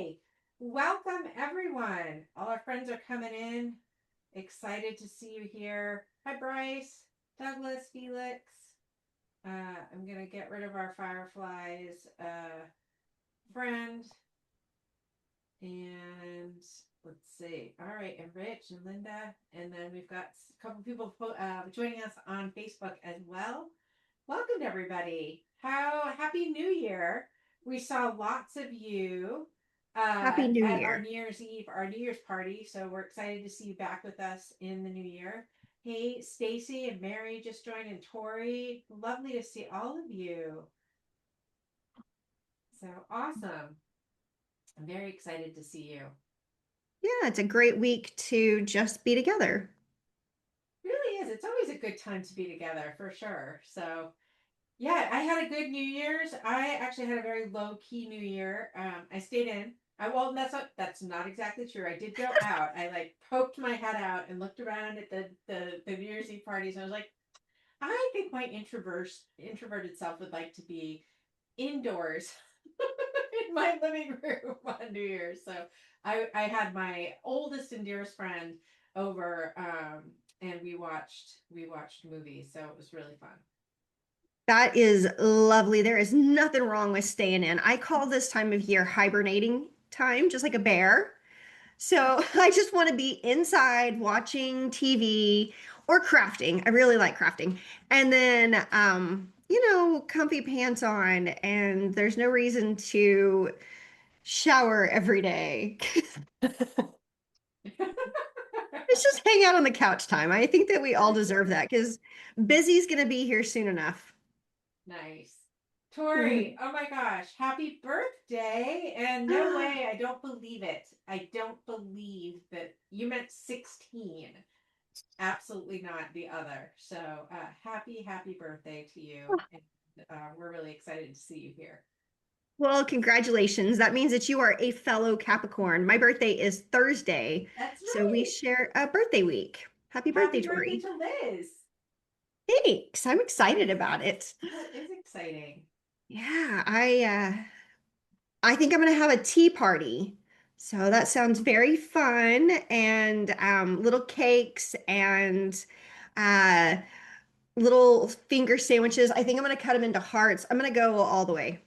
Hi, welcome everyone. All our friends are coming in. Excited to see you here. Hi, Bryce, Douglas, Felix. I'm gonna get rid of our fireflies friend, and let's see. All right, and Rich and Linda, and then we've got a couple people joining us on Facebook as well. Welcome to everybody. How happy New Year! We saw lots of you Happy New at our Year. New Year's Eve, our New Year's party. So we're excited to see you back with us in the new year. Hey, Stacy and Mary just joined, and Tori. Lovely to see all of you. So awesome. I'm very excited to see you. Yeah, it's a great week to just be together. Really is. It's always a good time to be together for sure. So yeah, I had a good New Year's. I actually had a very low key New Year. I stayed in. Well, that's not exactly true. I did go out. I like poked my head out and looked around at the New Year's Eve parties, and I was like, I think my introverted self would like to be indoors in my living room on New Year's. So I had my oldest and dearest friend over, and we watched movies. So it was really fun. That is lovely. There is nothing wrong with staying in. I call this time of year hibernating time, just like a bear. So I just want to be inside watching TV or crafting. I really like crafting. And then, comfy pants on, and there's no reason to shower every day. It's just hang out on the couch time. I think that we all For deserve sure. that because busy's going to be here soon enough. Nice. Tori, oh my gosh, happy birthday. And no way, I don't believe it. I don't believe that you meant 16. Absolutely not the other. So happy birthday to you. And we're really excited to see you here. Well, congratulations. That means that you are a fellow Capricorn. My birthday is Thursday, That's so we right. share a birthday week. Happy birthday, Happy birthday Tori. to Liz. Thanks. I'm excited about it. That is exciting. Yeah, I think I'm gonna have a tea party. So that sounds very fun and little cakes and uh little finger sandwiches. I think I'm gonna cut them into hearts. I'm gonna go all the way.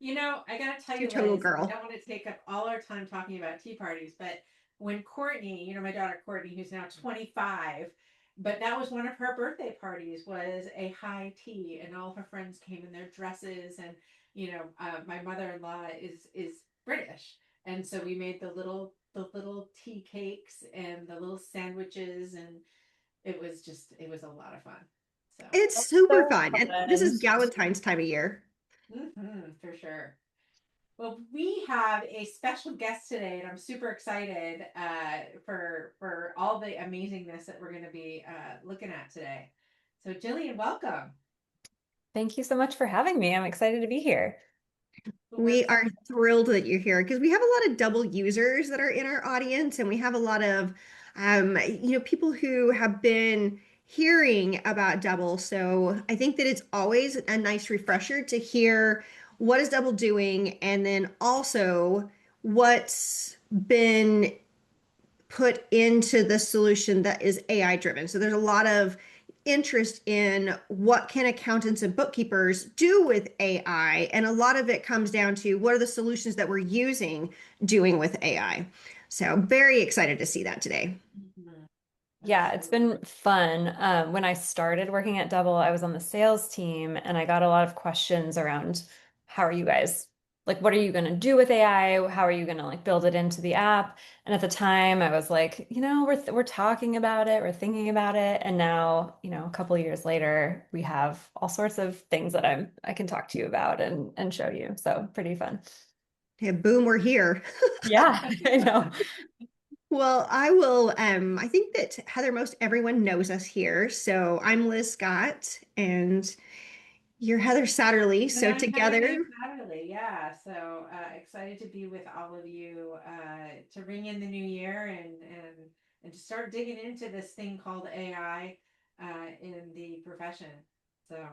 I gotta tell To you, total Liz, I girl. don't want to take up all our time talking about tea parties, but when Courtney, my daughter Courtney, who's now 25, but that was one of her birthday parties, was a high tea, and all her friends came in their dresses, and my mother-in-law is British, and so we made the little tea cakes and the little sandwiches, and it was a lot of fun. So, It's That's super so fun. And this fun. is Galentine's time of year. for sure. Well, we have a special guest today, and I'm super excited for all the amazingness that we're going to be looking at today. So, Jillian, welcome. Thank you so much for having me. I'm excited to be here. So we're We are thrilled that you're here because we have a lot of double users that are in our audience, and we have a lot of, people who have been hearing about double. So I think that it's always a nice refresher to hear what is double doing, and then also what's been put into the solution that is AI driven. So there's a lot of interest in what can accountants and bookkeepers do with AI, and a lot of it comes down to what are the solutions that we're using doing with AI. So very excited to see that today. Mhm. Yeah, it's Absolutely. been fun. When I started working at Double, I was on the sales team and I got a lot of questions around how are you guys, like, what are you going to do with AI? How are you going to like build it into the app? And at the time, I was like, we're talking about it, we're thinking about it, and now, a couple of years later, we have all sorts of things that I can talk to you about and show you. So pretty fun. Yeah, boom, we're here. Yeah, I know. Well, I think that Heather, most everyone knows us here. So I'm Liz Scott and you're Heather Satterley. And So I'm Heather together, Lee Satterley. Yeah. So excited to be with all of you to ring in the new year and to start digging into this thing called AI in the profession. So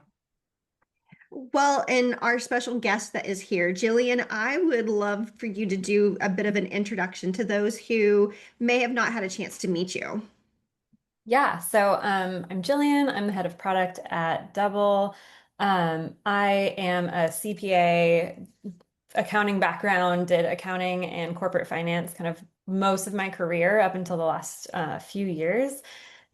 Well, and our special guest that is here, Jillian, I would love for you to do a bit of an introduction to those who may have not had a chance to meet you. Yeah, so I'm Jillian. I'm the head of product at Double. I am a CPA, accounting background, did accounting and corporate finance kind of most of my career up until the last few years.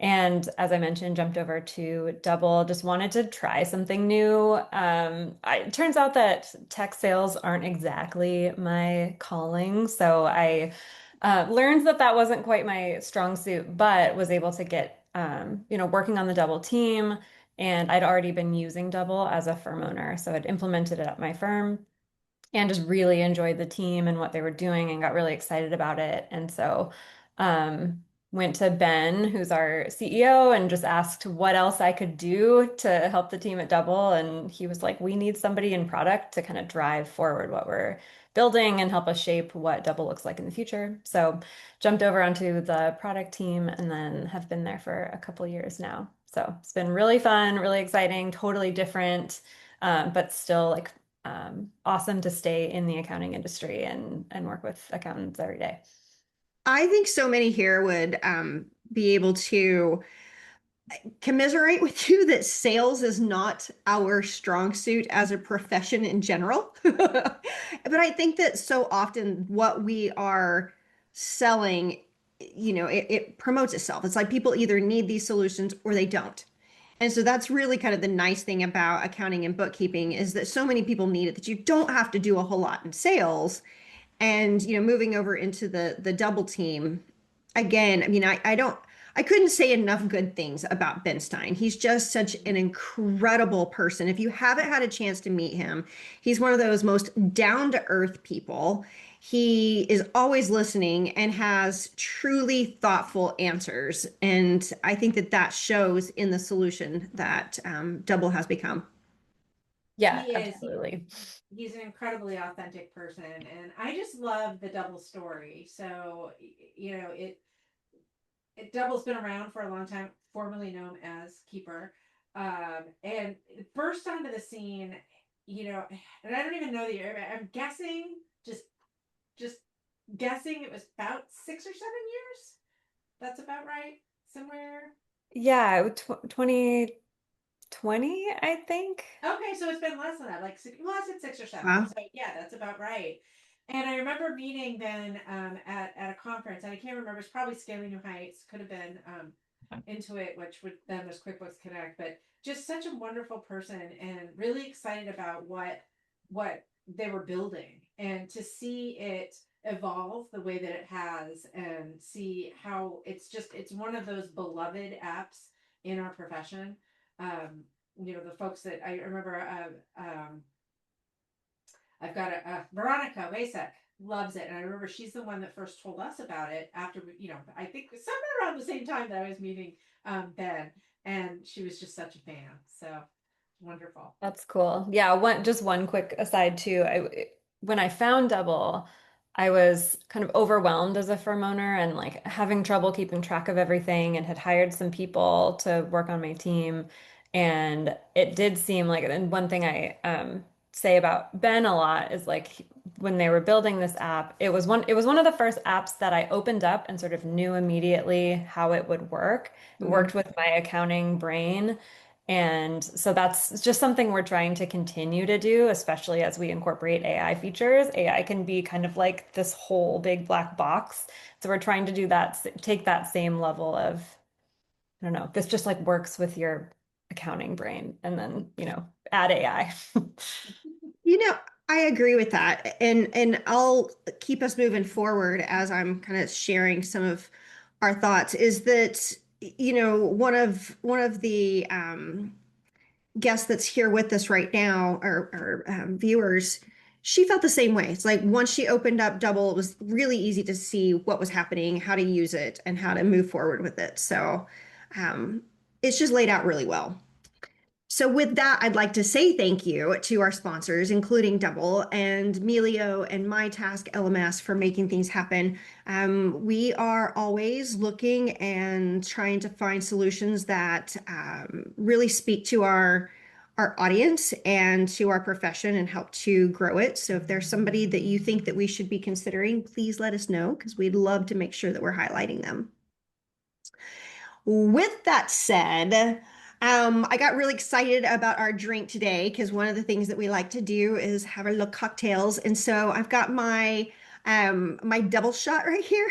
And as I mentioned, jumped over to Double, just wanted to try something new. It turns out that tech sales aren't exactly my calling. So I learned that that wasn't quite my strong suit, but was able to get, working on the Double team. And I'd already been using Double as a firm owner. So I'd implemented it at my firm and just really enjoyed the team and what they were doing and got really excited about it. And so um, went to Ben, who's our CEO, and just asked what else I could do to help the team at Double. And he was like, we need somebody in product to kind of drive forward what we're building and help us shape what Double looks like in the future. So jumped over onto the product team and then have been there for a couple years now. So it's been really fun, really exciting, totally different, but still like awesome to stay in the accounting industry and work with accountants every day. I think so many here would be able to commiserate with you that sales is not our strong suit as a profession in general. But I think that so often what we are selling, it promotes itself. It's like people either need these solutions or they don't. And so that's really kind of the nice thing about accounting and bookkeeping is that so many people need it that you don't have to do a whole lot in sales. And moving over into the double team again, I mean, I couldn't say enough good things about Ben Stein. He's just such an incredible person. If you haven't had a chance to meet him, he's one of those most down to earth people. He is always listening and has truly thoughtful answers. And I think that that shows in the solution that Double has become. Yeah, He is. absolutely. He's an incredibly authentic person, and I just love the double story. So, it Double's been around for a long time, formerly known as Keeper, and it burst onto the scene. And I don't even know the year. I'm guessing, just guessing, it was about 6 or 7 years. That's about right. Somewhere. Yeah, 2020, I think. Okay, so it's been less than that, like well, I said 6 or 7. Wow. So yeah, that's about right. And I remember meeting Ben at a conference, and I can't remember. It's probably Scaling New Heights. Could have been Intuit, which would then there's QuickBooks Connect, but just such a wonderful person and really excited about what they were building and to see it evolve the way that it has and see how it's one of those beloved apps in our profession. Um, the folks that I remember, I've got Veronica Vasek loves it. And I remember she's the one that first told us about it after, I think somewhere around the same time that I was meeting Ben. And she was just such a fan. So wonderful. That's cool. Yeah, one quick aside too. When I found Double, I was kind of overwhelmed as a firm owner and like having trouble keeping track of everything and had hired some people to work on my team. And it did seem like, and one thing I say about Ben a lot is like when they were building this app, it was one of the first apps that I opened up and sort of knew immediately how it would work. It Mhm. worked with my accounting brain. And so that's just something we're trying to continue to do, especially as we incorporate AI features. AI can be kind of like this whole big black box. So we're trying to do that, take that same level of, I don't know, this just like works with your accounting brain and then, add AI. You know, I agree with that. And I'll keep us moving forward as I'm kind of sharing some of our thoughts is that one of the guests that's here with us right now, our viewers, she felt the same way. It's like once she opened up Double, it was really easy to see what was happening, how to use it, and how to move forward with it. So um, it's just laid out really well. So, with that, I'd like to say thank you to our sponsors, including Double and Melio and MyTask LMS for making things happen. We are always looking and trying to find solutions that really speak to our audience and to our profession and help to grow it. So if there's somebody that you think that we should be considering, please let us know because we'd love to make sure that we're highlighting them. With that said, I got really excited about our drink today because one of the things that we like to do is have our little cocktails. And so I've got my double shot right here.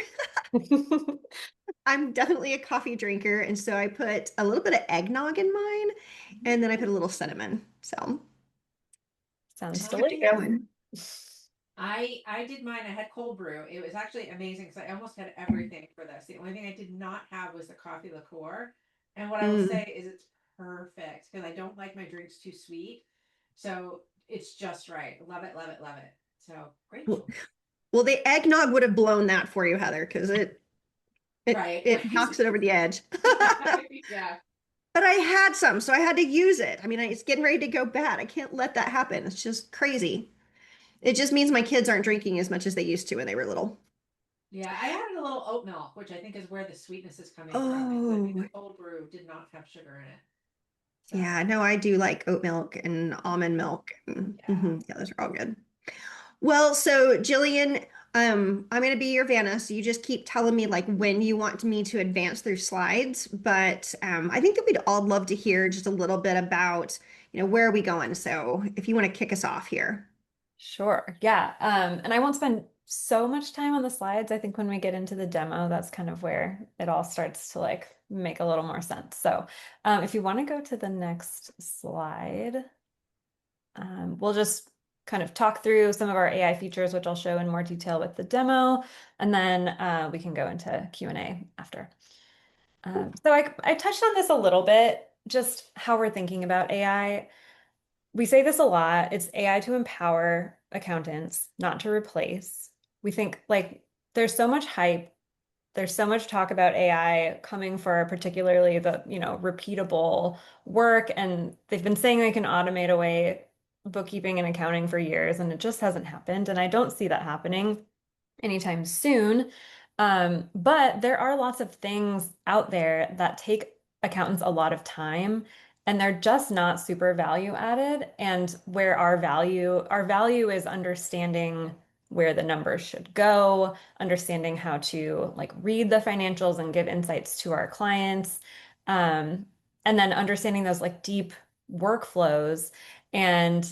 I'm definitely a coffee drinker, and so I put a little bit of eggnog in mine, and then I put a little cinnamon. So Sounds just kept it delicious. going. I did mine. I had cold brew. It was actually amazing because I almost had everything for this. The only thing I did not have was the coffee liqueur. And what I will Mm. say is it's perfect because I don't like my drinks too sweet. So it's just right. Love it, love it, love it. So Well, grateful. well, the eggnog would have blown that for you, Heather, because it Right, it right. knocks it over the edge. Yeah, yeah. But I had some, so I had to use it. I mean, it's getting ready to go bad. I can't let that happen. It's just crazy. It just means my kids aren't drinking as much as they used to when they were little. Yeah, I added a little oat milk, which I think is where the sweetness is coming from. It would be the Oh, cold brew did not have sugar in it. So yeah, no, I do like oat milk and almond milk. yeah. Yeah, those are all good. Well, so Jillian, I'm going to be your Vanna, so you just keep telling me like when you want me to advance through slides. But I think that we'd all love to hear just a little bit about, where are we going? So if you want to kick us off here. Sure. Yeah. And I won't spend so much time on the slides. I think when we get into the demo, that's kind of where it all starts to like make a little more sense. So if you want to go to the next slide, we'll just kind of talk through some of our AI features, which I'll show in more detail with the demo, and then we can go into Q&A after. So I touched on this a little bit, just how we're thinking about AI. We say this a lot. It's AI to empower accountants, not to replace. We think like there's so much hype, there's so much talk about AI coming for particularly the, repeatable work, and they've been saying they can automate away bookkeeping and accounting for years, and it just hasn't happened. And I don't see that happening anytime soon. But there are lots of things out there that take accountants a lot of time, and they're just not super value added. And where our value is understanding where the numbers should go, understanding how to like read the financials and give insights to our clients, um, and then understanding those like deep workflows. And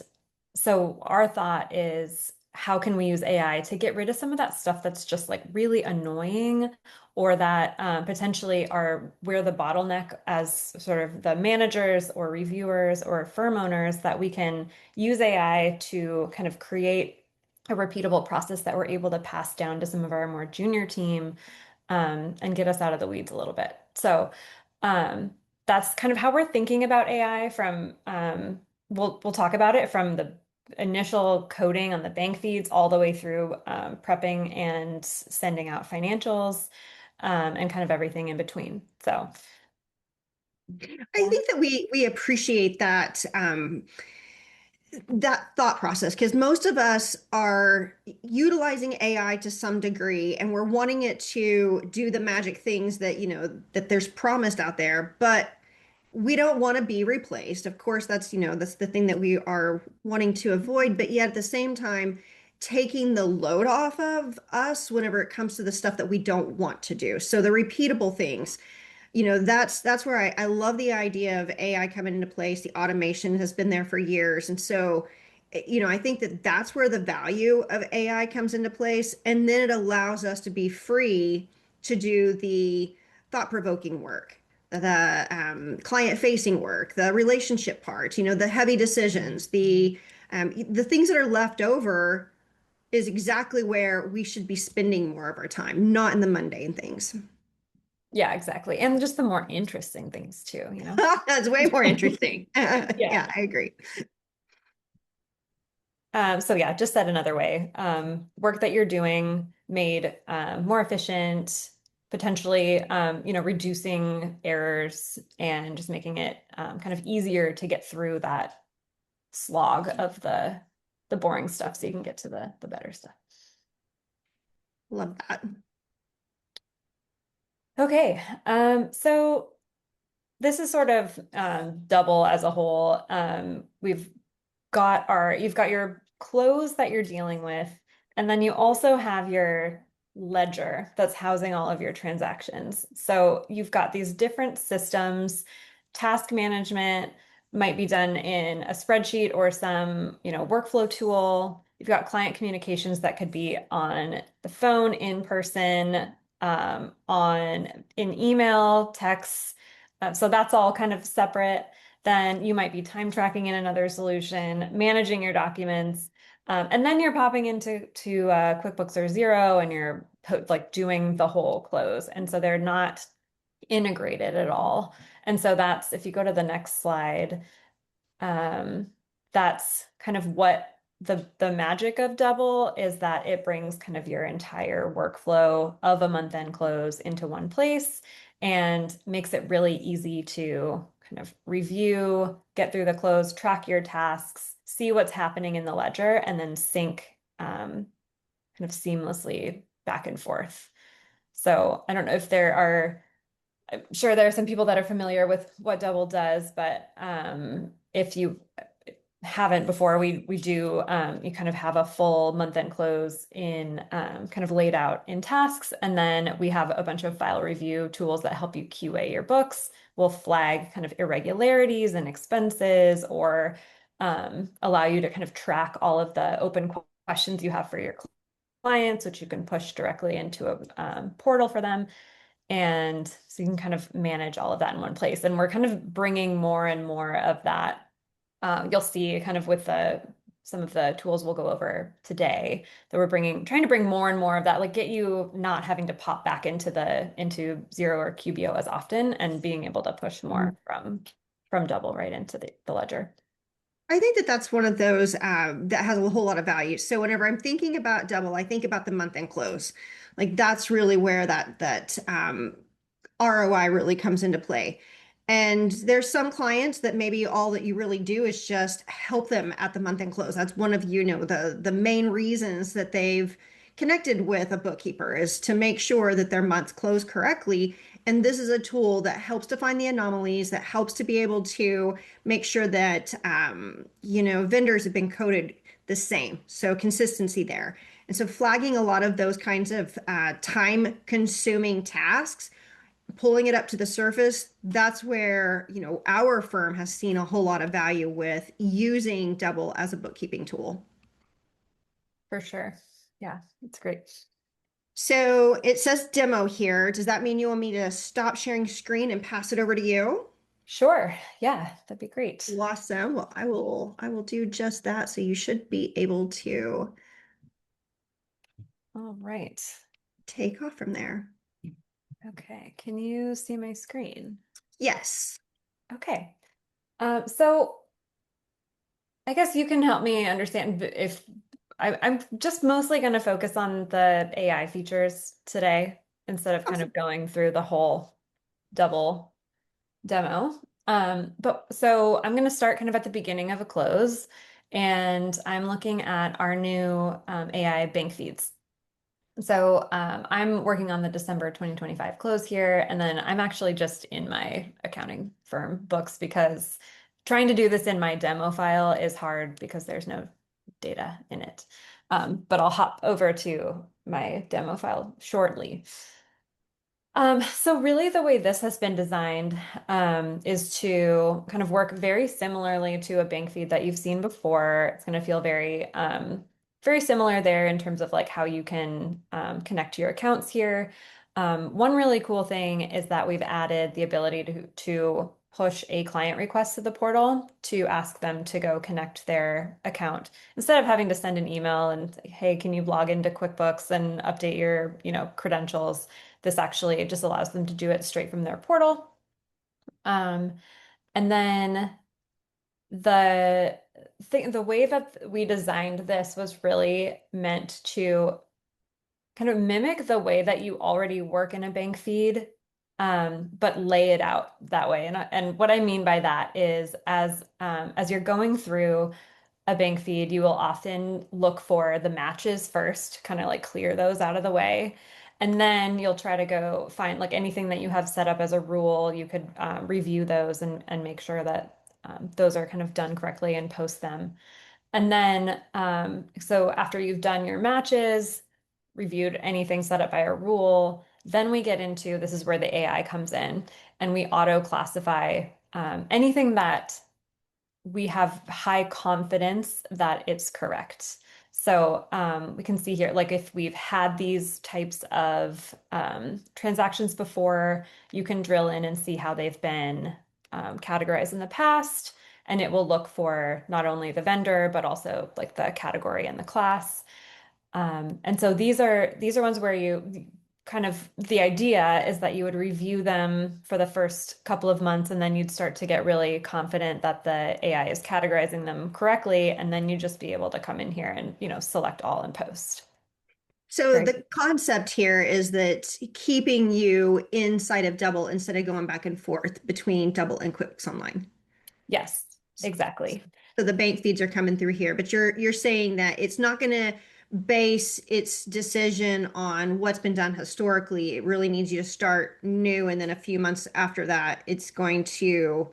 so our thought is, how can we use AI to get rid of some of that stuff that's just like really annoying, or that potentially are where the bottleneck as sort of the managers or reviewers or firm owners, that we can use AI to kind of create a repeatable process that we're able to pass down to some of our more junior team, and get us out of the weeds a little bit. So um, that's kind of how we're thinking about AI from we'll talk about it from the initial coding on the bank feeds all the way through prepping and sending out financials, and kind of everything in between. So I yeah. think that we appreciate that thought process because most of us are utilizing AI to some degree and we're wanting it to do the magic things that that there's promised out there, but we don't want to be replaced. Of course, that's the thing that we are wanting to avoid, but yet at the same time taking the load off of us whenever it comes to the stuff that we don't want to do. So the repeatable things, that's where I love the idea of AI coming into place. The automation has been there for years. And so, I think that that's where the value of AI comes into place. And then it allows us to be free to do the thought-provoking work, the client-facing work, the relationship part, the heavy decisions, the things that are left over is exactly where we should be spending more of our time, not in the mundane things. Yeah, exactly. And just the more interesting things too. That's way more interesting. Yeah. Yeah, I agree. So yeah, just said another way, work that you're doing made more efficient, potentially, reducing errors and just making it kind of easier to get through that slog of the boring stuff, so you can get to the better stuff. Love that. Okay, so this is sort of double as a whole. We've you've got your clothes that you're dealing with, and then you also have your ledger that's housing all of your transactions. So you've got these different systems. Task management might be done in a spreadsheet or some, workflow tool. You've got client communications that could be on the phone, in person, in email, text. So that's all kind of separate. Then you might be time tracking in another solution, managing your documents, and then you're popping into QuickBooks or Xero, and you're like doing the whole close. And so they're not integrated at all. And so that's, if you go to the next slide, um, that's kind of what the magic of Double is, that it brings kind of your entire workflow of a month-end close into one place and makes it really easy to kind of review, get through the close, track your tasks, see what's happening in the ledger, and then sync kind of seamlessly back and forth. So I don't know if I'm sure there are some people that are familiar with what Double does, but if you haven't before, we do, you kind of have a full month-end close in kind of laid out in tasks. And then we have a bunch of file review tools that help you QA your books. We'll flag kind of irregularities and expenses, or allow you to kind of track all of the open questions you have for your clients, which you can push directly into a portal for them. And so you can kind of manage all of that in one place. And we're kind of bringing more and more of that. You'll see kind of with some of the tools we'll go over today, that trying to bring more and more of that, like get you not having to pop back into Xero or QBO as often, and being able to push more from Double right into the ledger. I think that that's one of those that has a whole lot of value. So whenever I'm thinking about Double, I think about the month end close. Like that's really where that ROI really comes into play. And there's some clients that maybe all that you really do is just help them at the month end close. That's one of, the main reasons that they've connected with a bookkeeper, is to make sure that their months close correctly. And this is a tool that helps to find the anomalies, that helps to be able to make sure that vendors have been coded the same. So consistency there. And so flagging a lot of those kinds of time consuming tasks, pulling it up to the surface, that's where, our firm has seen a whole lot of value with using Double as a bookkeeping tool. For sure. Yeah, it's great. So it says demo here. Does that mean you want me to stop sharing screen and pass it over to you? Sure. Yeah, that'd be great. Awesome. Well, I will do just that. So you should be able to All right. take off from there. Okay. Can you see my screen? Yes. Okay. So I guess you can help me understand, if I'm just mostly going to focus on the AI features today instead of kind Awesome. of going through the whole Double demo. But so I'm going to start kind of at the beginning of a close, and I'm looking at our new AI bank feeds. So I'm working on the December 2025 close here, and then I'm actually just in my accounting firm books, because trying to do this in my demo file is hard because there's no data in it. But I'll hop over to my demo file shortly. So really the way this has been designed is to kind of work very similarly to a bank feed that you've seen before. It's going to feel very similar there in terms of like how you can connect to your accounts here. One really cool thing is that we've added the ability to push a client request to the portal to ask them to go connect their account, instead of having to send an email and say, hey, can you log into QuickBooks and update your, credentials? This actually just allows them to do it straight from their portal. Um, and then the way that we designed this was really meant to kind of mimic the way that you already work in a bank feed, but lay it out that way. And what I mean by that is, as you're going through a bank feed, you will often look for the matches first, kind of like clear those out of the way. And then you'll try to go find like anything that you have set up as a rule. You could review those and make sure that those are kind of done correctly and post them. And then, so after you've done your matches, reviewed anything set up by a rule, then we get into this is where the AI comes in and we auto classify anything that we have high confidence that it's correct. So we can see here, like if we've had these types of transactions before, you can drill in and see how they've been categorized in the past. And it will look for not only the vendor, but also like the category and the class. And so these are ones where you kind of the idea is that you would review them for the first couple of months and then you'd start to get really confident that the AI is categorizing them correctly and then you just be able to come in here and select all and post. So Very the concept here is that keeping you inside of Double instead of going back and forth between Double and QuickBooks Online. yes, exactly. So the bank feeds are coming through here, but you're saying that it's not going to base its decision on what's been done historically. It really needs you to start new, and then a few months after that, it's going to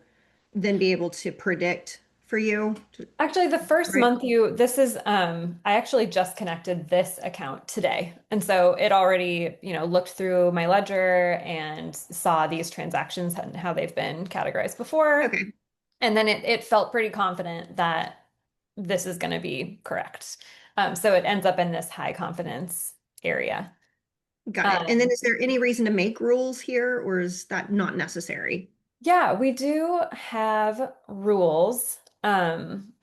then be able to predict for you. Actually, the first Right? month this is I actually just connected this account today. And so it already, looked through my ledger and saw these transactions and how they've been categorized before. Okay, And then it felt pretty confident that this is going to be correct. So it ends up in this high confidence area. got it. And then Um, is there any reason to make rules here, or is that not necessary? yeah, we do have rules. And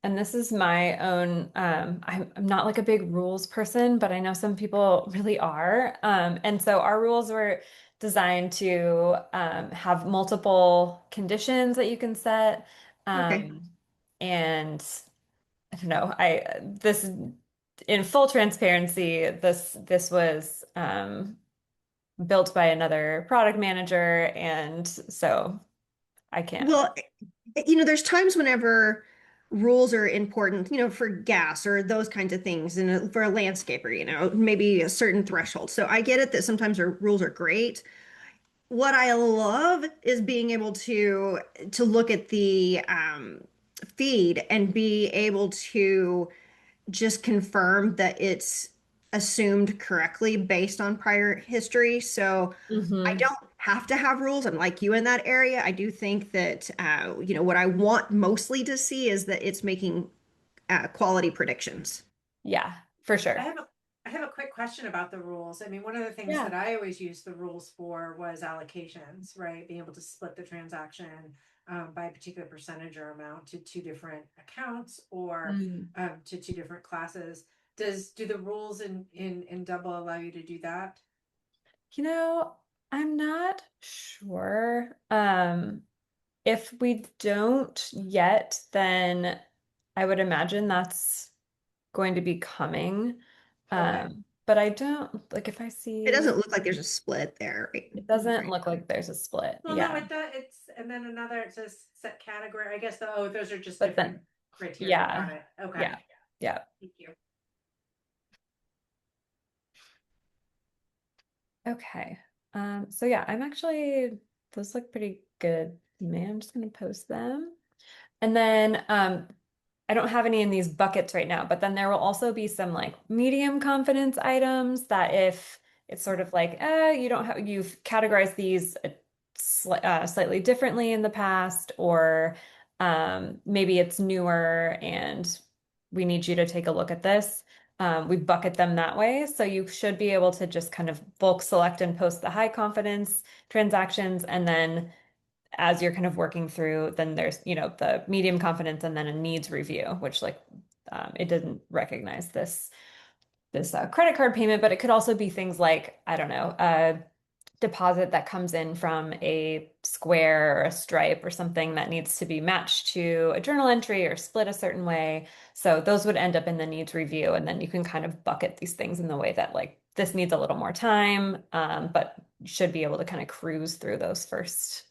this is my own, I'm not like a big rules person, but I know some people really are. And so our rules were designed to have multiple conditions that you can set. Okay. Um, and I don't know, this in full transparency, this was built by another product manager, and so I can't. Well, there's times whenever rules are important, for gas or those kinds of things, and for a landscaper, maybe a certain threshold. So I get it that sometimes our rules are great. What I love is being able to look at the feed and be able to just confirm that it's assumed correctly based on prior history. So I Hmm. don't have to have rules. I'm like you in that area. I do think that, what I want mostly to see is that it's making quality predictions. Yeah, for I sure. have a I have a quick question about the rules. I mean, one of the things Yeah. that I always used the rules for was allocations, right? Being able to split the transaction by a particular percentage or amount to two different accounts or Mm. to two different classes. Do the rules in Double allow you to do that? You know, I'm not sure. If we don't yet, then I would imagine that's going to be coming. Okay. But I don't like if I It see doesn't look like there's a split there, right? it doesn't Right. look like there's a split. Well, no, Yeah. it does. It's and then another it says set category. I guess those are just But different then criteria. Got yeah. it. Okay. Yeah. Yeah. Thank you. Okay. So yeah, I'm actually those look pretty good. Man, I'm just gonna post them. And then I don't have any in these buckets right now, but then there will also be some like medium confidence items that if it's sort of like, you don't have, you've categorized these slightly differently in the past, or maybe it's newer and we need you to take a look at this. We bucket them that way. So you should be able to just kind of bulk select and post the high confidence transactions. And then as you're kind of working through, then there's, the medium confidence and then a needs review, which like it didn't recognize this credit card payment, but it could also be things like, I don't know, a deposit that comes in from a Square or a Stripe or something that needs to be matched to a journal entry or split a certain way. So those would end up in the needs review, and then you can kind of bucket these things in the way that like this needs a little more time, but you should be able to kind of cruise through those first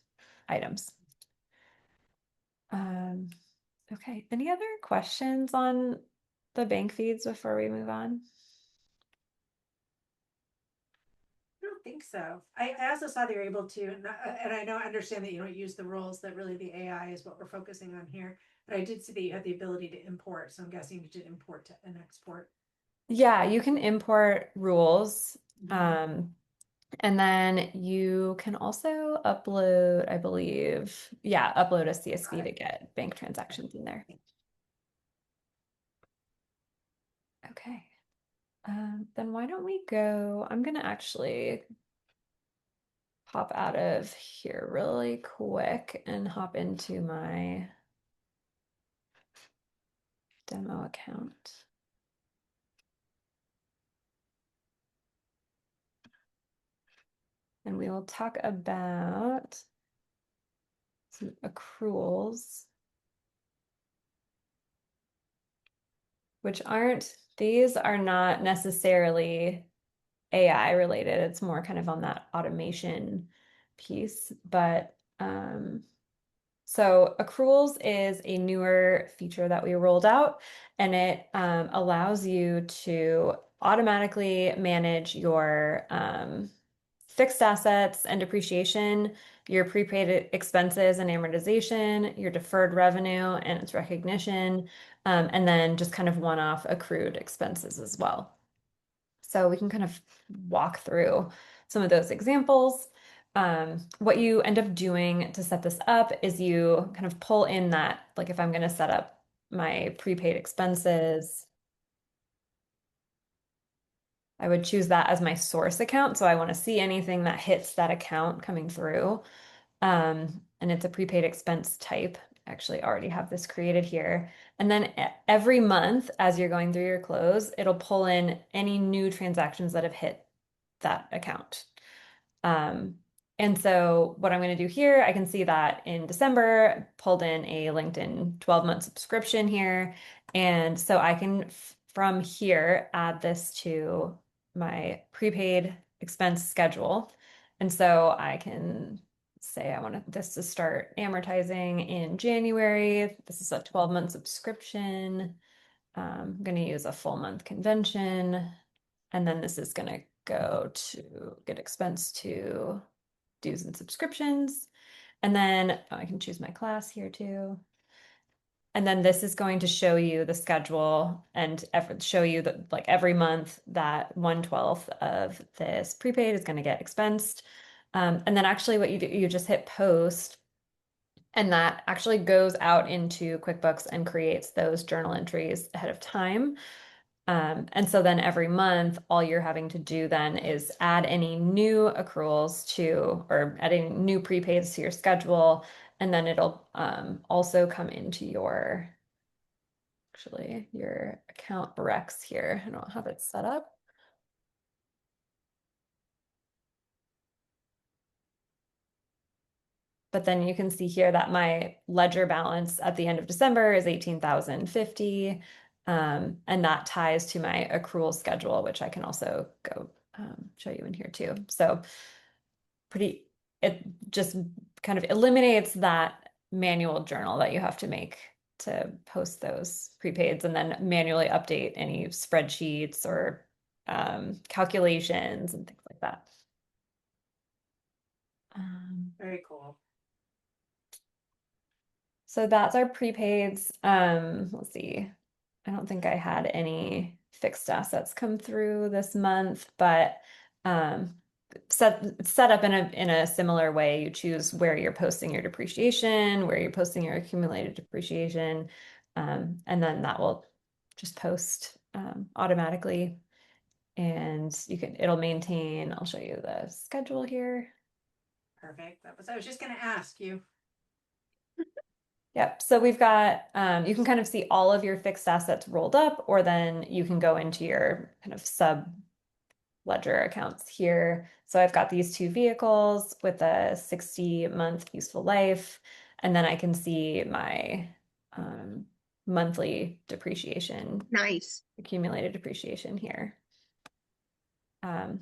items. Um, okay. Any other questions on the bank feeds before we move on? think so. I also saw they were able to, and I know I understand that you don't use the rules, that really the AI is what we're focusing on here. But I did see that you had the ability to import, so I'm guessing you did import to, and export. Yeah, you can import rules. Mhm. And then you can also upload, I believe, yeah, upload a CSV to get bank transactions in there. Okay. Then why don't we go? I'm gonna actually hop out of here really quick and hop into my demo account. And we will talk about some accruals, which these are not necessarily AI related. It's more kind of on that automation piece. But so accruals is a newer feature that we rolled out, and it allows you to automatically manage your fixed assets and depreciation, your prepaid expenses and amortization, your deferred revenue and its recognition, and then just kind of one-off accrued expenses as well. So we can kind of walk through some of those examples. What you end up doing to set this up is you kind of pull in that, like if I'm going to set up my prepaid expenses, I would choose that as my source account. So I want to see anything that hits that account coming through. And it's a prepaid expense type. Actually, already have this created here. And then every month, as you're going through your close, it'll pull in any new transactions that have hit that account. Um, and so what I'm going to do here, I can see that in December, pulled in a LinkedIn 12-month subscription here. And so I can, from here, add this to my prepaid expense schedule. And so I can say I want this to start amortizing in January. This is a 12-month subscription. I'm going to use a full month convention. And then this is going to go to get expense to dues and subscriptions. And then I can choose my class here too. And then this is going to show you the schedule and show you that like every month that 1/12 of this prepaid is going to get expensed. And then actually what you do, you just hit post and that actually goes out into QuickBooks and creates those journal entries ahead of time. And so then every month, all you're having to do then is add any new accruals to, or adding new prepaids to your schedule, and then it'll also come into actually, your account recs here. I don't have it set up. But then you can see here that my ledger balance at the end of December is 18,050. And that ties to my accrual schedule, which I can also go show you in here too. So it just kind of eliminates that manual journal that you have to make to post those prepaids and then manually update any spreadsheets or calculations and things like that. Very cool. So that's our prepaids. Let's see. I don't think I had any fixed assets come through this month, but set up in a similar way. You choose where you're posting your depreciation, where you're posting your accumulated depreciation, and then that will just post automatically. And it'll maintain, I'll show you the schedule here. Perfect. I was just going to ask you. Yep. So we've got, you can kind of see all of your fixed assets rolled up, or then you can go into your kind of sub ledger accounts here. So I've got these two vehicles with a 60-month useful life, and then I can see my monthly depreciation, Nice. accumulated depreciation here. And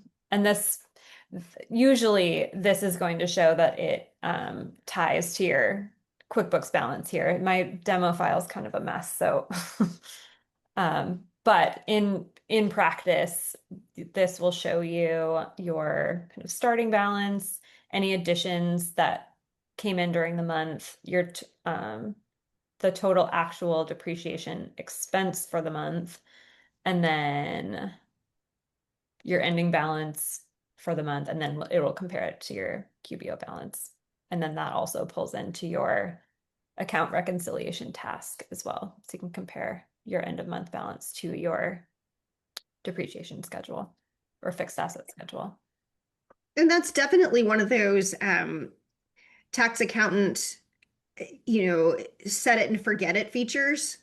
usually this is going to show that it ties to your QuickBooks balance here. My demo file is kind of a mess, so But in practice, this will show you your kind of starting balance, any additions that came in during the month, the total actual depreciation expense for the month, and then your ending balance for the month, and then it will compare it to your QBO balance. And then that also pulls into your account reconciliation task as well. So you can compare your end of month balance to your depreciation schedule or fixed asset schedule. And that's definitely one of those tax accountant, set it and forget it features.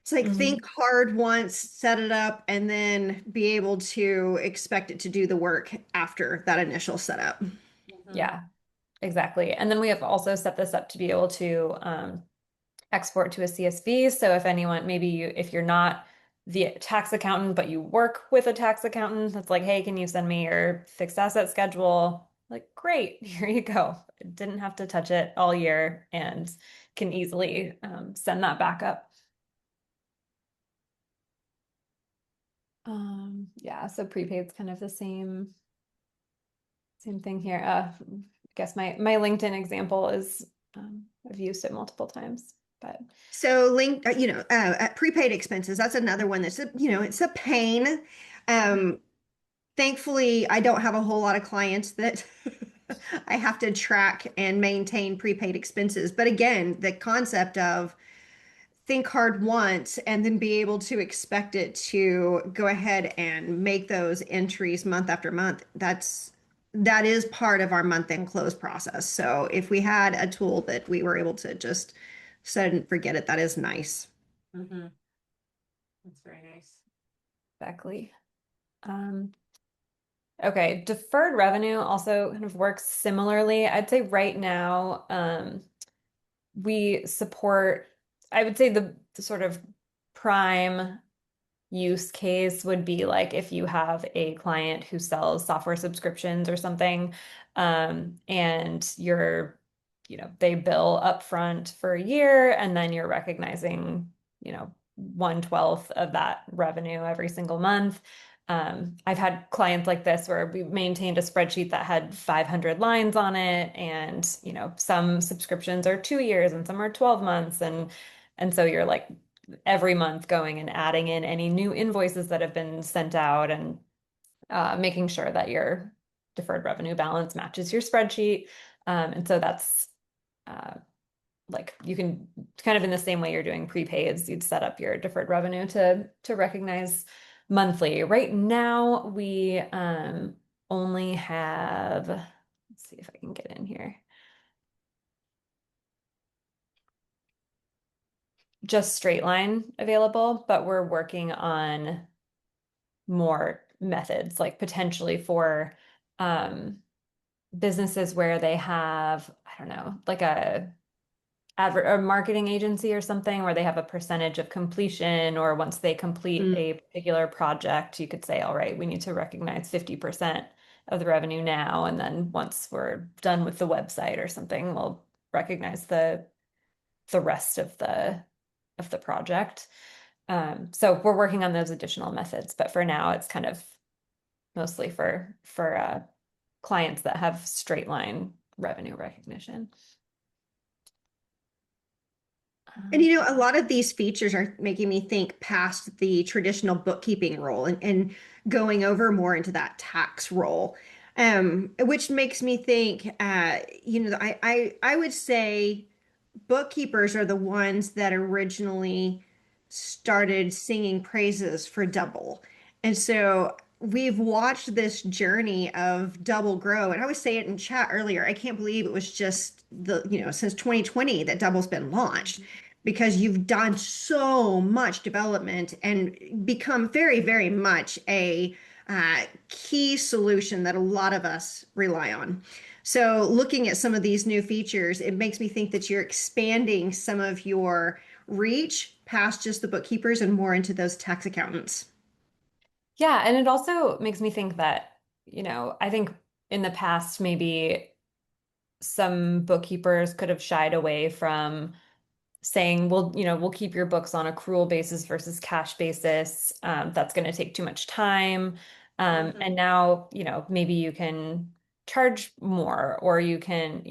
It's like Mhm. think hard once, set it up, and then be able to expect it to do the work after that initial setup. Mhm. Yeah, exactly. And then we have also set this up to be able to export to a CSV. So if anyone, maybe if you're not the tax accountant, but you work with a tax accountant, that's like, hey, can you send me your fixed asset schedule? Like, great, here you go. Didn't have to touch it all year and can easily send that back up. Yeah, so prepaid's kind of the same thing here. I guess my LinkedIn example is I've used it multiple times, but So link, prepaid expenses, that's another one that's, it's a pain. Um, Thankfully, I don't have a whole lot of clients that I have to track and maintain prepaid expenses. But again, the concept of think hard once and then be able to expect it to go ahead and make those entries month after month, that is part of our month end close process. So if we had a tool that we were able to just set and forget it, that is nice. Mhm. That's very nice. exactly. Um, Okay, deferred revenue also kind of works similarly. I'd say right now, we support, I would say the sort of prime use case would be like if you have a client who sells software subscriptions or something, and they bill upfront for a year, and then you're recognizing, 1/12 of that revenue every single month. I've had clients like this where we maintained a spreadsheet that had 500 lines on it, and some subscriptions are 2 years and some are 12 months, and so you're like every month going and adding in any new invoices that have been sent out and making sure that your deferred revenue balance matches your spreadsheet. And so that's uh, like you can kind of in the same way you're doing prepaids, you'd set up your deferred revenue to recognize monthly. Right now, we only have, let's see if I can get in here. Just straight line available, but we're working on more methods, like potentially for um, businesses where they have, I don't know, like a marketing agency or something where they have a percentage of completion, or once they complete Mm. a particular project, you could say, all right, we need to recognize 50% of the revenue now, and then once we're done with the website or something, we'll recognize the rest of the project. So we're working on those additional methods, but for now, it's kind of mostly for clients that have straight line revenue recognition. And Um, a lot of these features are making me think past the traditional bookkeeping role and going over more into that tax role, which makes me think, I would say bookkeepers are the ones that originally started singing praises for Double. And so we've watched this journey of Double grow. And I was saying it in chat earlier, I can't believe it was just since 2020 that Double's been launched because you've done so much development and become very, very much a key solution that a lot of us rely on. So, looking at some of these new features, it makes me think that you're expanding some of your reach past just the bookkeepers and more into those tax accountants. yeah, and it also makes me think that, I think in the past, maybe some bookkeepers could have shied away from saying, well, we'll keep your books on accrual basis versus cash basis. That's going to take too much time. And Mhm. now, maybe you can charge more, or you can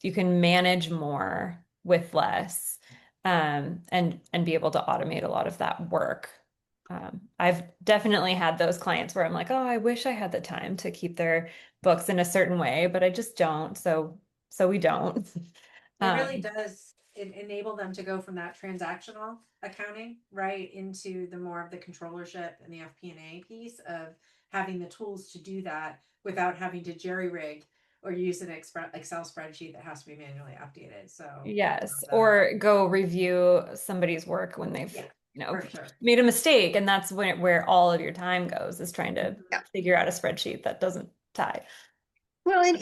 manage more with less, and be able to automate a lot of that work. I've definitely had those clients where I'm like, oh, I wish I had the time to keep their books in a certain way, but I just don't. So we don't. It really Um, does enable them to go from that transactional accounting right into the more of the controllership and the FP&A piece of having the tools to do that without having to jerry rig or use an Excel spreadsheet that has to be manually updated. So I Yes, love that. or go review somebody's work when they've, Yeah, you know, for sure. made a mistake, and that's where all of your time goes, is trying to Mhm. figure out a spreadsheet that doesn't tie. Well, and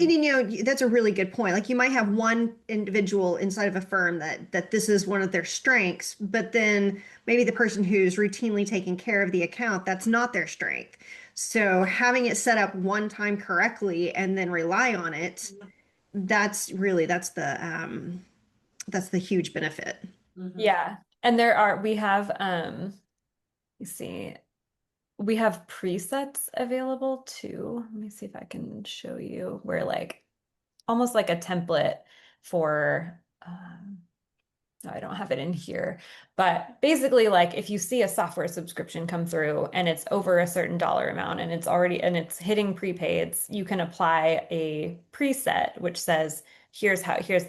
that's a really good point. Like you might have one individual inside of a firm that this is one of their strengths, but then maybe the person who's routinely taking care of the account, that's not their strength. So having it set up one time correctly and then rely on it, that's the huge benefit. Mhm. Yeah. And we have, let's see, we have presets available too. Let me see if I can show you, where like almost like a template for, no, I don't have it in here. But basically, like if you see a software subscription come through and it's over a certain dollar amount and it's hitting prepaids, you can apply a preset which says, here's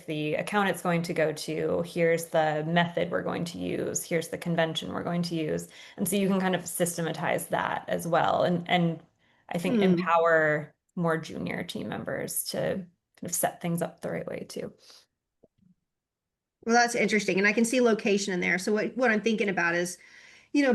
the account it's going to go to, here's the method we're going to use, here's the convention we're going to use. And so you can kind of systematize that as well, and I think Hmm. empower more junior team members to kind of set things up the right way too. Well, that's interesting. And I can see location in there. So what I'm thinking about is,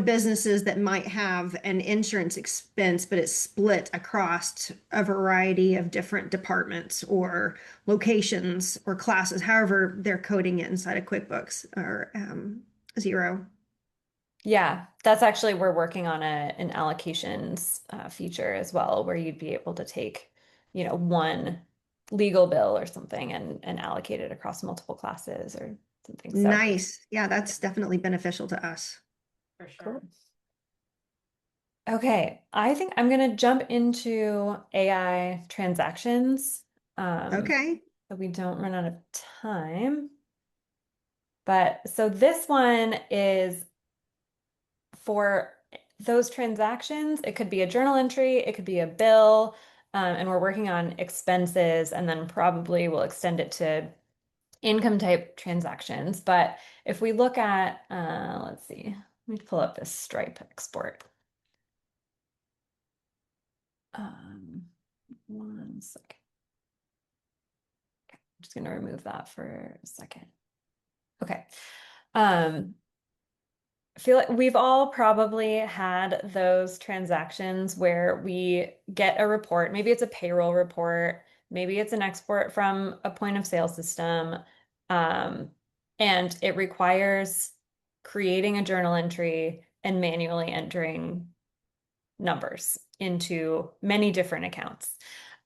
businesses that might have an insurance expense, but it's split across a variety of different departments or locations or classes, however they're coding it inside of QuickBooks or Zero. Yeah, that's actually, we're working on an allocations feature as well, where you'd be able to take, one legal bill or something and allocate it across multiple classes or something. So Nice. Yeah, that's definitely beneficial to us. For sure. cool. Okay, I think I'm gonna jump into AI transactions, Okay. so we don't run out of time. But so this one is for those transactions. It could be a journal entry, it could be a bill, and we're working on expenses, and then probably we'll extend it to income type transactions. But if we look at, let's see, let me pull up this Stripe export. Um, one second. I'm just going to remove that for a second. Okay. Um, I feel like we've all probably had those transactions where we get a report. Maybe it's a payroll report, maybe it's an export from a point of sale system, um, and it requires creating a journal entry and manually entering numbers into many different accounts.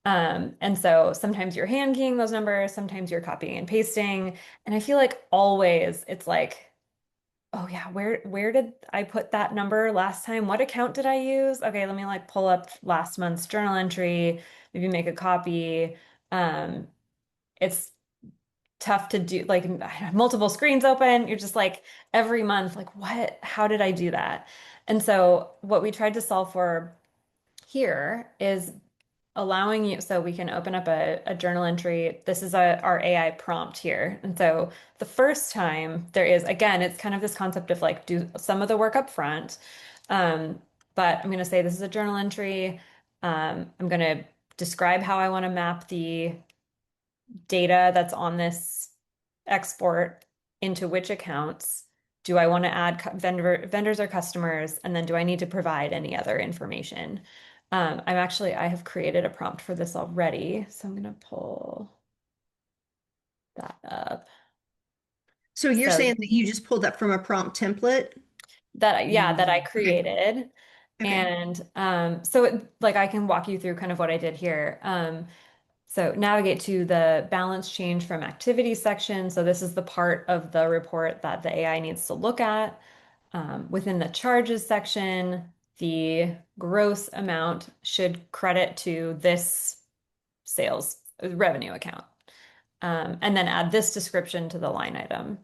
And so sometimes you're hand keying those numbers, sometimes you're copying and pasting. And I feel like always it's like, oh yeah, where did I put that number last time? What account did I use? Okay, let me like pull up last month's journal entry, maybe make a copy. Um, it's tough to do, like I have multiple screens open. You're just like every month, like how did I do that? And so what we tried to solve for here is allowing you, so we can open up a journal entry. This is our AI prompt here. And so the first time there is, again, it's kind of this concept of like do some of the work up front. Um, but I'm going to say this is a journal entry. I'm going to describe how I want to map the data that's on this export into which accounts. Do I want to add vendors or customers? And then do I need to provide any other information? I have created a prompt for this already. So I'm going to pull that up. So you're So saying that you just pulled up from a prompt template? yeah, that I Okay. created. Okay. And so like I can walk you through kind of what I did here. So navigate to the balance change from activity section. So this is the part of the report that the AI needs to look at. Within the charges section, the gross amount should credit to this sales revenue account. And then add this description to the line item.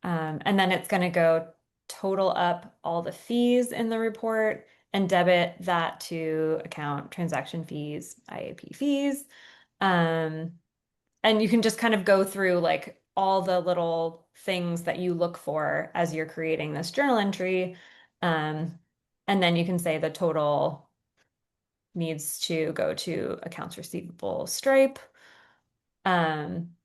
And then it's going to go total up all the fees in the report and debit that to account transaction fees, IAP fees. Um, and you can just kind of go through like all the little things that you look for as you're creating this journal entry. Um, and then you can say the total needs to go to accounts receivable Stripe. Um,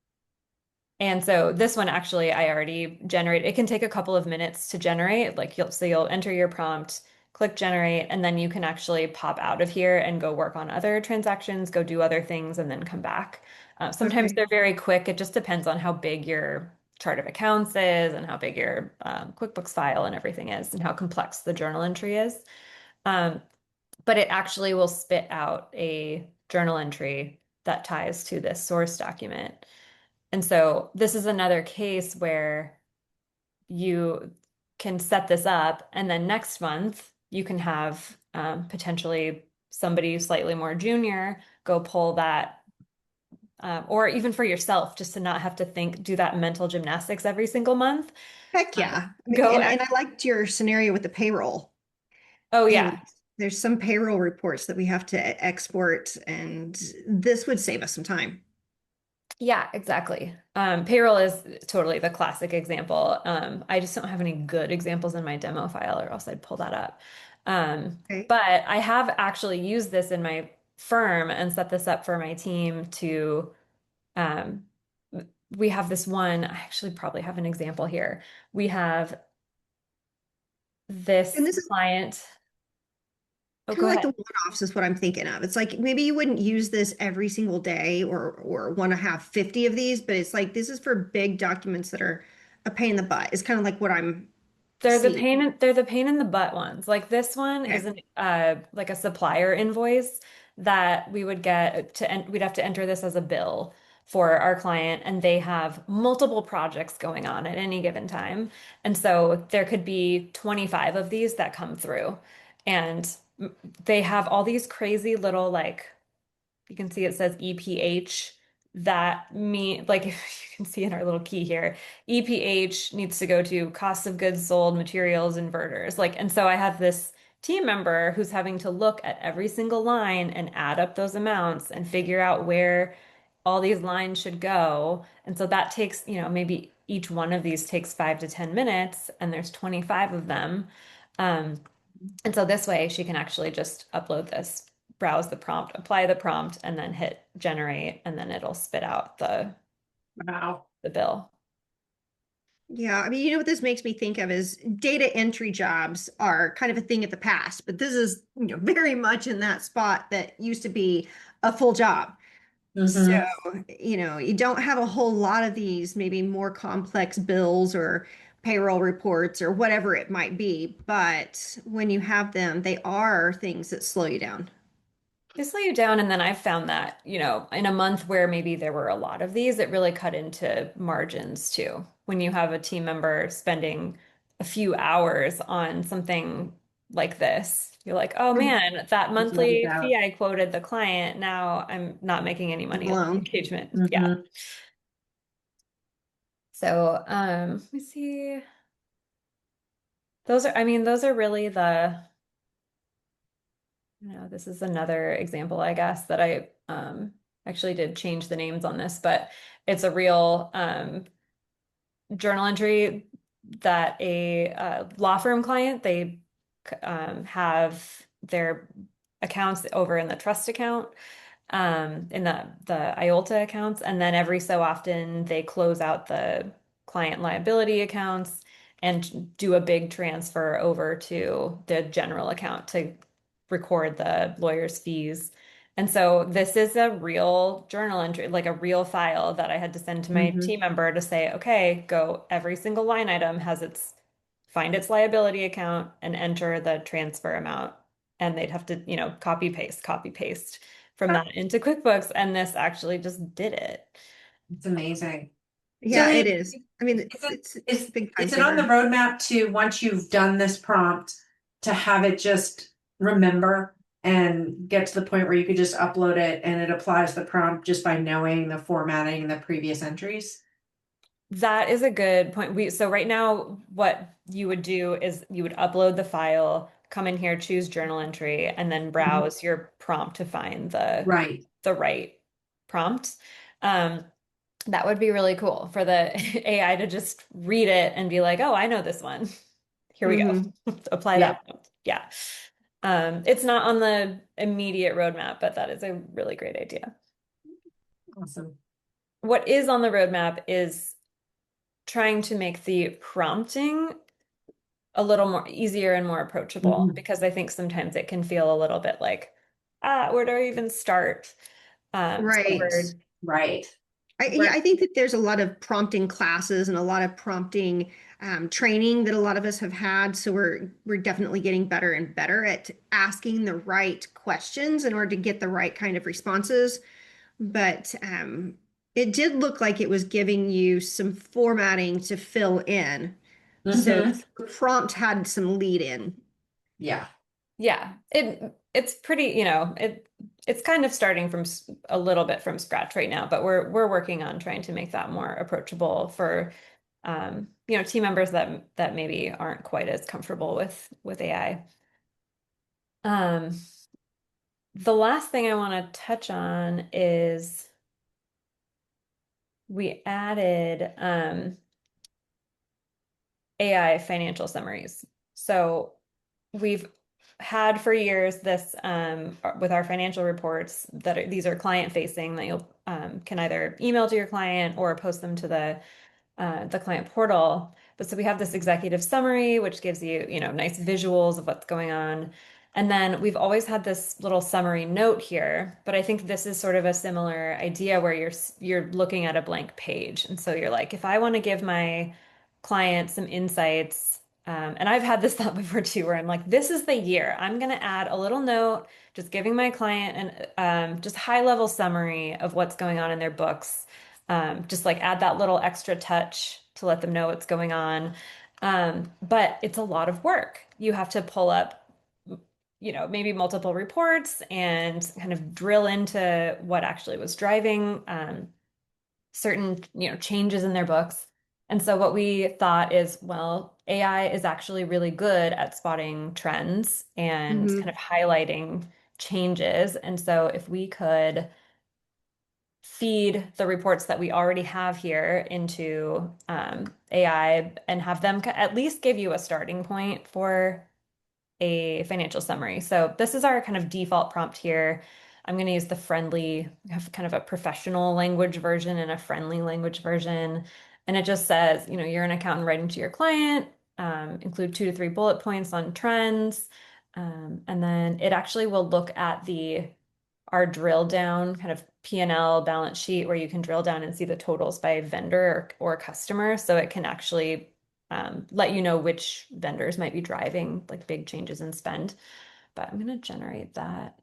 And so this one actually I already generated. It can take a couple of minutes to generate. Like you'll enter your prompt, click generate, and then you can actually pop out of here and go work on other transactions, go do other things, and then come back. Sometimes Okay. they're very quick. It just depends on how big your chart of accounts is and how big your QuickBooks file and everything is and how complex the journal entry is. Um, but it actually will spit out a journal entry that ties to this source document. And so this is another case where you can set this up, and then next month you can have potentially somebody slightly more junior go pull that, or even for yourself, just to not have to do that mental gymnastics every single month. Heck Um, yeah. I mean, go, and I liked your scenario with the payroll. oh And yeah, there's some payroll reports that we have to export, and this would save us some time. yeah, exactly. Payroll is totally the classic example. I just don't have any good examples in my demo file, or else I'd pull that up. Okay. But I have actually used this in my firm and set this up for my team to, um, we have this one, I actually probably have an example here. We have And this this is client. Oh, kind go of like ahead. the one-offs is what I'm thinking of. It's like maybe you wouldn't use this every single day or want to have 50 of these, but it's like this is for big documents that are a pain in the butt. It's kind of like what I'm seeing. They're the pain in the butt ones. Like this one is Okay. an like a supplier invoice that we would get to we'd have to enter this as a bill for our client, and they have multiple projects going on at any given time. And so there could be 25 of these that come through. And they have all these crazy little like, you can see it says EPH. That mean like if you can see in our little key here, EPH needs to go to cost of goods sold, materials, inverters. Like, and so I have this team member who's having to look at every single line and add up those amounts and figure out where all these lines should go. And so that takes, maybe each one of these takes 5 to 10 minutes, and there's 25 of them. Um, and so this way she can actually just upload this, browse the prompt, apply the prompt, and then hit generate, and then it'll spit out Wow. the bill. Yeah, I mean, you know what this makes me think of is data entry jobs are kind of a thing of the past, but this is, very much in that spot that used to be a full job. So, Mm-hmm. you don't have a whole lot of these maybe more complex bills or payroll reports or whatever it might be, but when you have them, they are things that slow you down. They slow you down, and then I've found that, in a month where maybe there were a lot of these, it really cut into margins too. When you have a team member spending a few hours on something like this, you're like, oh man, that It's leveled monthly out. fee I quoted the client, now I'm not making any money on the Alone. engagement. Yeah. Mm-hmm. So, let me see. Those are really this is another example, I guess, that I actually did change the names on this, but it's a real journal entry that a law firm client, they have their accounts over in the trust account, in the IOLTA accounts, and then every so often they close out the client liability accounts and do a big transfer over to the general account to record the lawyer's fees. And so this is a real journal entry, like a real file that I had to send to my Mm-hmm. team member to say, okay, go every single line item find its liability account and enter the transfer amount. And they'd have to, copy paste from that into QuickBooks, and this actually just did it. It's amazing. Yeah, Jillian, it is. I mean, is it it's a big time is it on the saver. roadmap to, once you've done this prompt, to have it just remember and get to the point where you could just upload it and it applies the prompt just by knowing the formatting and the previous entries? That is a good point. So right now, what you would do is you would upload the file, come in here, choose journal entry, and then Mhm. browse your prompt to find Right. the right prompt. Um, that would be really cool for the AI to just read it and be like, "Oh, I know this one. Here we go. Hmm. Apply Yeah. that prompt." Yeah. It's not on the immediate roadmap, but that is a really great idea. Awesome. What is on the roadmap is trying to make the prompting a little more easier and more approachable, Mhm. because I think sometimes it can feel a little bit like, where do I even start? So Right. Right. Yeah, I think that there's a lot of prompting classes and a lot of prompting training that a lot of us have had. So we're definitely getting better and better at asking the right questions in order to get the right kind of responses. But it did look like it was giving you some formatting to fill in. So Hmm. the prompt had some lead in. Yeah. yeah, it's pretty, it's kind of starting from a little bit from scratch right now, but we're working on trying to make that more approachable for team members that maybe aren't quite as comfortable with AI. Um, the last thing I want to touch on is we added AI financial summaries. So we've had for years this with our financial reports these are client facing that you'll can either email to your client or post them to the client portal. But so we have this executive summary, which gives you, nice visuals of what's going on. And then we've always had this little summary note here, but I think this is sort of a similar idea where you're looking at a blank page. And so you're like, if I want to give my client some insights, and I've had this thought before too, where I'm like, this is the year. I'm going to add a little note, just giving my client an just high level summary of what's going on in their books, just like add that little extra touch to let them know what's going on. But it's a lot of work. You have to pull up, maybe multiple reports and kind of drill into what actually was driving certain, changes in their books. And so what we thought is, well, AI is actually really good at spotting trends and kind Hmm. of highlighting changes. And so if we could feed the reports that we already have here into AI and have them at least give you a starting point for a financial summary. So this is our kind of default prompt here. I'm going to use have kind of a professional language version and a friendly language version. And it just says, you're an accountant writing to your client, include 2 to 3 bullet points on trends. And then it actually will look at our drill down kind of P&L balance sheet where you can drill down and see the totals by vendor or customer. So it can actually let you know which vendors might be driving like big changes in spend. But I'm going to generate that.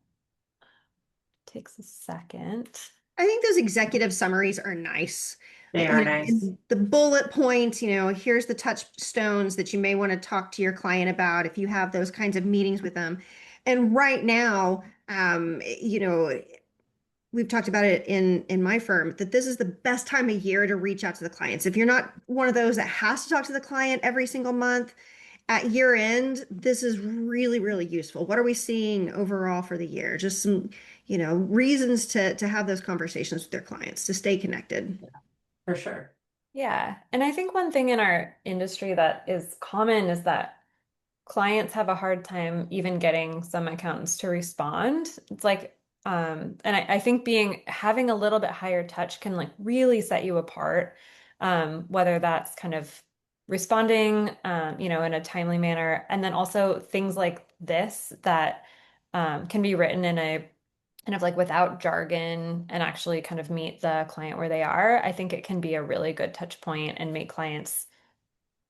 Takes a second. I think those executive summaries are nice. They are nice. In the bullet points, here's the touchstones that you may want to talk to your client about if you have those kinds of meetings with them. And right now, we've talked about it in my firm that this is the best time of year to reach out to the clients. If you're not one of those that has to talk to the client every single month, at year end, this is really, really useful. What are we seeing overall for the year? Just some, reasons to have those conversations with their clients to stay connected. For sure. Yeah. And I think one thing in our industry that is common is that clients have a hard time even getting some accountants to respond. It's like, and I think having a little bit higher touch can like really set you apart, whether that's kind of responding, in a timely manner, and then also things like this that can be written in a kind of like without jargon and actually kind of meet the client where they are. I think it can be a really good touch point and make clients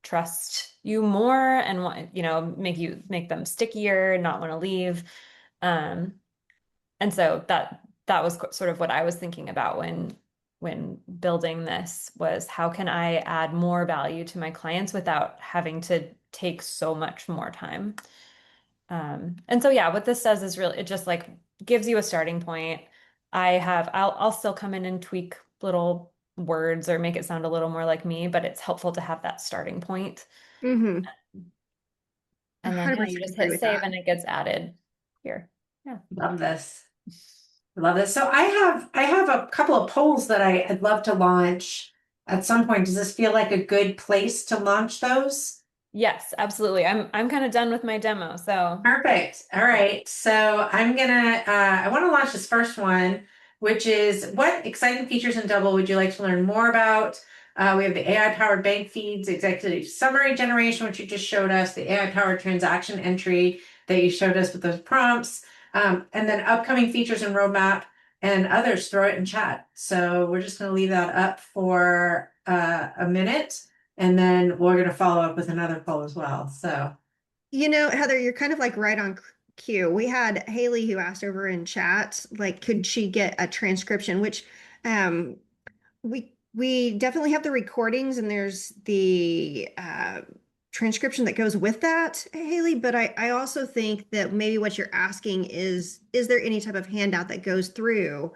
trust you more and want, make them stickier, not want to leave. And so that was sort of what I was thinking about when building this was how can I add more value to my clients without having to take so much more time. And so yeah, what this does is really it just like gives you a starting point. I'll still come in and tweak little words or make it sound a little more like me, but it's helpful to have that starting point. Mm-hmm. And then yeah, you 100% just agree hit with save that. and it gets added here. Yeah. Love this. Love this. So I have a couple of polls that I'd love to launch at some point. Does this feel like a good place to launch those? Yes, absolutely. I'm kind of done with my demo, so Perfect. All right. So I'm gonna I want to launch this first one, which is what exciting features in Double would you like to learn more about? We have the AI powered bank feeds, executive summary generation, which you just showed us, the AI powered transaction entry that you showed us with those prompts, and then upcoming features and roadmap and others. Throw it in chat. So we're just going to leave that up for a minute, and then we're going to follow up with another poll as well. So. You know, Heather, you're kind of like right on cue. We had Haley who asked over in chat, like, could she get a transcription? Which um we definitely have the recordings and there's the transcription that goes with that, Haley. But I also think that maybe what you're asking is there any type of handout that goes through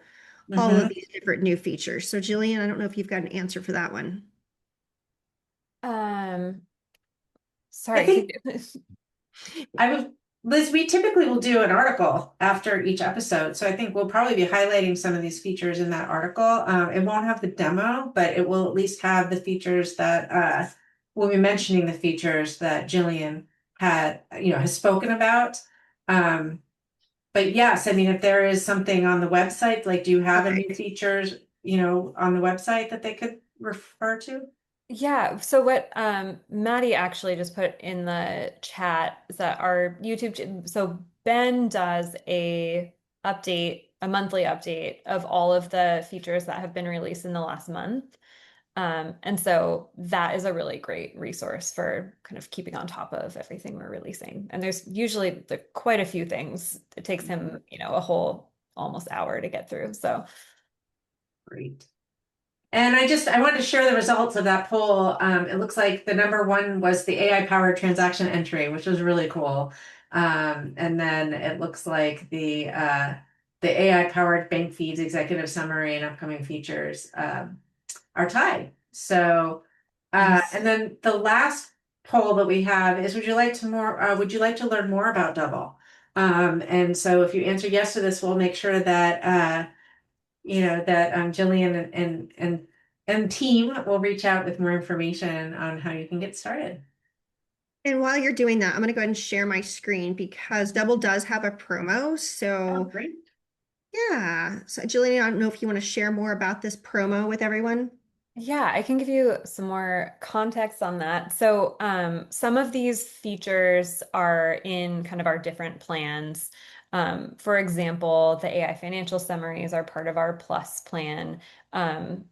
all of Mhm. these different new features? So Jillian, I don't know if you've got an answer for that one. um I sorry, think I was Liz, we typically will do an article after each episode. So I think we'll probably be highlighting some of these features in that article. It won't have the demo, but it will at least have the features that we'll be mentioning the features that Jillian has spoken about. Um, but yes, I mean, if there is something on the website, like do you have any Perfect. features, on the website that they could refer to? yeah, so what Maddie actually just put in the chat is that our so Ben does a monthly update of all of the features that have been released in the last month. And so that is a really great resource for kind of keeping on top of everything we're releasing. And there's usually quite a few things. It takes him, a whole almost hour to get through. So Great. And I wanted to share the results of that poll. It looks like the number one was the AI powered transaction entry, which was really cool. And then it looks like the AI powered bank feeds, executive summary, and upcoming features are tied. So, Nice. and then the last poll that we have is: would you like to learn more about Double? And so, if you answer yes to this, we'll make sure that Jillian and team will reach out with more information on how you can get started. And while you're doing that, I'm going to go ahead and share my screen because Double does have a promo. Oh, So, great. yeah. So, Jillian, I don't know if you want to share more about this promo with everyone. yeah, I can give you some more context on that. So, some of these features are in kind of our different plans. For example, the AI financial summaries are part of our plus plan. And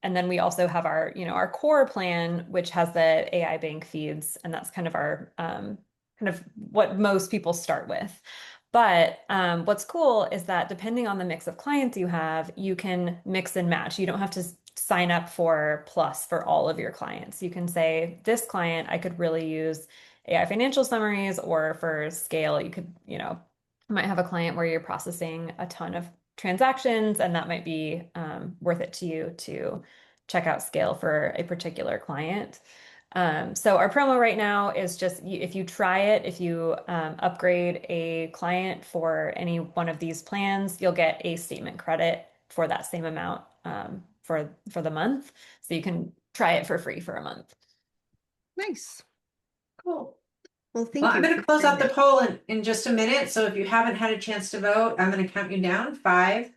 then we also have our core plan, which has the AI bank feeds, and that's kind of our kind of what most people start with. But what's cool is that depending on the mix of clients you have, you can mix and match. You don't have to sign up for Plus for all of your clients. You can say, this client, I could really use AI financial summaries, or for scale, you could, might have a client where you're processing a ton of transactions, and that might be worth it to you to check out scale for a particular client. So our promo right now is just if you try it, if you upgrade a client for any one of these plans, you'll get a statement credit for that same amount for the month. So you can try it for free for a month. Nice. Cool. Well, Well, thank I'm you going for to close sharing out the that. poll in just a minute. So if you haven't had a chance to vote, I'm going to count you down. 5,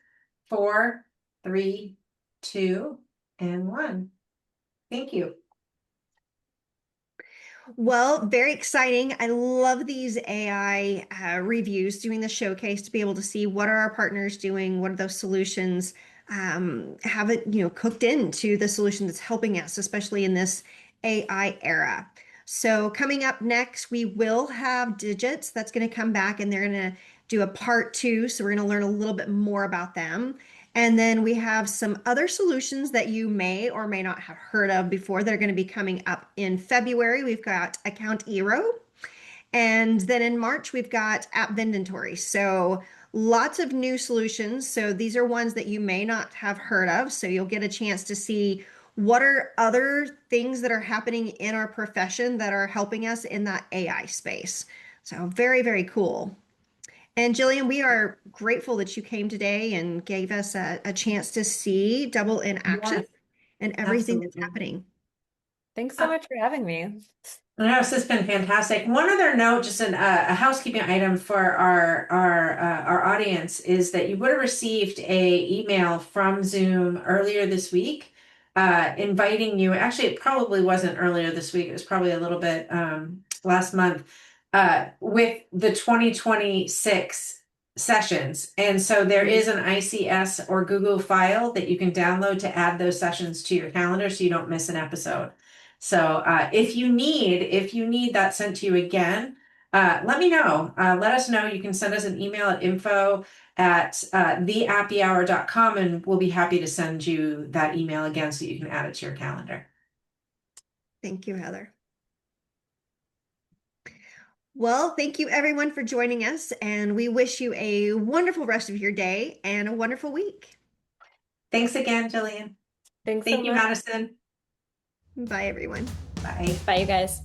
4, 3, 2, and 1. Thank you. Well, very exciting. I love these AI reviews doing the showcase to be able to see what are our partners doing, what are those solutions, have it, cooked into the solution that's helping us, especially in this AI era. So coming up next, we will have Digits that's going to come back and they're going to do a part two. So we're going to learn a little bit more about them. And then we have some other solutions that you may or may not have heard of before that are going to be coming up in February. We've got Account Eero. And then in March, we've got App Inventory. So lots of new solutions. So these are ones that you may not have heard of. So you'll get a chance to see what are other things that are happening in our profession that are helping us in that AI space. So very, very cool. And Jillian, we are grateful that you came today and gave us a chance to see Double in action Yes, and everything that's absolutely. happening. Thanks so much for having me. No, this has been fantastic. One other note, just a housekeeping item for our audience is that you would have received a email from Zoom earlier this week, inviting you. Actually, it probably wasn't earlier this week. It was probably a little bit last month, with the 2026 sessions. And so there is an ICS or Google file that you can download to add those sessions to your calendar so you don't miss an episode. So if you need that sent to you again, let me know. Let us know. You can send us an email at info@theappyhour.com and we'll be happy to send you that email again so you can add it to your calendar. Thank you, Heather. Well, thank you everyone for joining us, and we wish you a wonderful rest of your day and a wonderful week. Thanks again, Jillian. Thanks so Thank you, much. Madison. Bye, everyone. Bye. Bye, you guys.